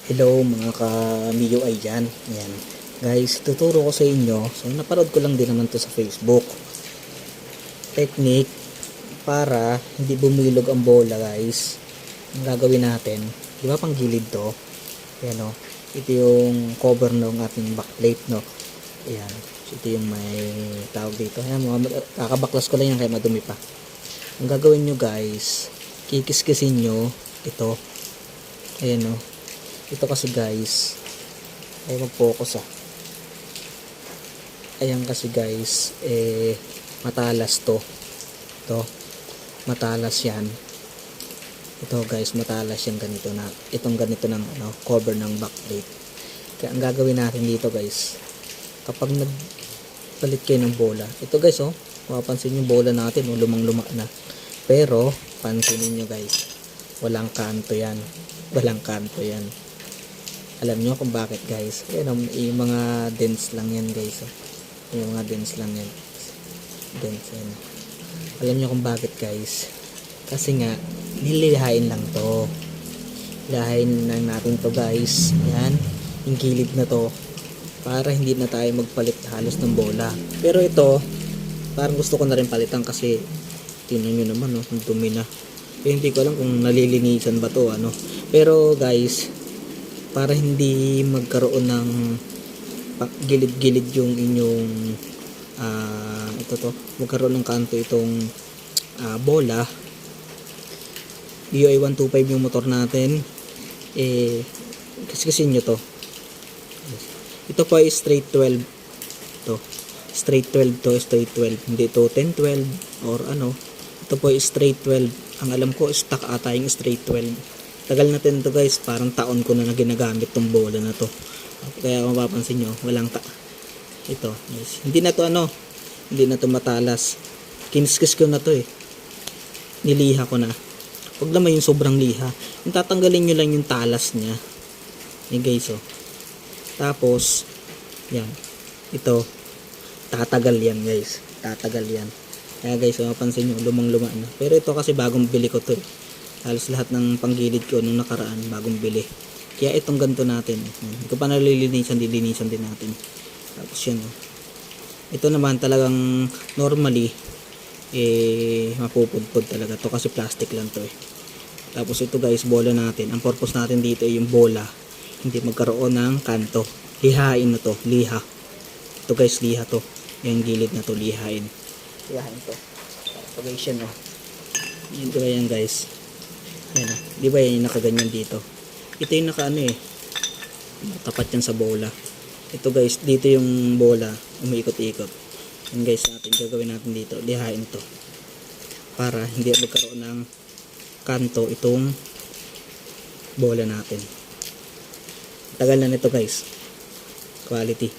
Hello mga ka-MIUI dyan. Ayan. Guys, tuturo ko sa inyo. So, napanood ko lang din naman to sa Facebook. Technique para hindi bumilog ang bola, guys. Ang gagawin natin, di ba pang gilid to? Ayan o. Ito yung cover ng ating backplate, no? Ayan. So, ito yung may tawag dito. Ayan, kakabaklas ko lang yan kaya madumi pa. Ang gagawin nyo, guys, kikiskisin nyo ito. Ayan o. Ito kasi guys, ay mag-focus ayan kasi guys, matalas to. Ito, matalas yan. Ito guys, matalas yan ganito na. Itong ganito ng cover ng backplate. Kaya ang gagawin natin dito guys, kapag nagpalit kayo ng bola, ito guys mapapansin yung bola natin lumang-luma na. Pero, pansinin nyo guys, walang kanto yan. Walang kanto yan. Alam nyo kung bakit guys. Ayan, yung mga dents lang yan guys. Yung mga dents lang yan. Dents yan. Alam nyo kung bakit guys. Kasi nga, nilihain lang to. Lihain lang natin to guys. Ayan. Yung gilid na to. Para hindi na tayo magpalit halos ng bola. Pero ito, parang gusto ko na rin palitan kasi tingnan nyo naman ang dumi na. Hindi ko alam kung nalilinisan ba to Pero guys, para hindi magkaroon ng gilid-gilid yung inyong magkaroon ng kanto itong bola. MIUI 125 yung motor natin. Kasi nyo to. Ito po ay straight 12 to. Straight 12 to, straight 12. Hindi to 10-12 or Ito po ay straight 12. Ang alam ko stock ata yung straight 12. Tagal natin to guys, parang taon ko na ginagamit tong bola na to. Kaya mapapansin nyo, walang ito guys. Hindi na to hindi na to matalas. Kiniskis ko na to niliha ko na. Huwag naman yung sobrang liha. Yung tatanggalin nyo lang yung talas nya. Yan guys Tapos yan, ito tatagal yan guys. Tatagal yan. Kaya guys, mapapansin nyo, lumang-luma na. Pero ito kasi bagong bili ko to halos lahat ng panggilid ko nung nakaraan bagong bili. Kaya itong ganito natin, hindi ko pa nalilinisan, dilinisan din natin. Tapos yan ito naman talagang normally mapupudpud talaga to kasi plastic lang to Tapos ito guys, bola natin. Ang purpose natin dito ay yung bola hindi magkaroon ng kanto. Lihain na to, liha. Ito guys, liha to. Yung gilid na to, lihain. Lihain to. So guys yan yun to yan guys. Ayan di ba yan yung nakaganyan dito? Ito yung naka tapat yan sa bola. Ito guys, dito yung bola umiikot-ikot. Yan guys, gagawin natin dito, lihain to para hindi magkaroon ng kanto itong bola natin. Tagal na nito guys, quality.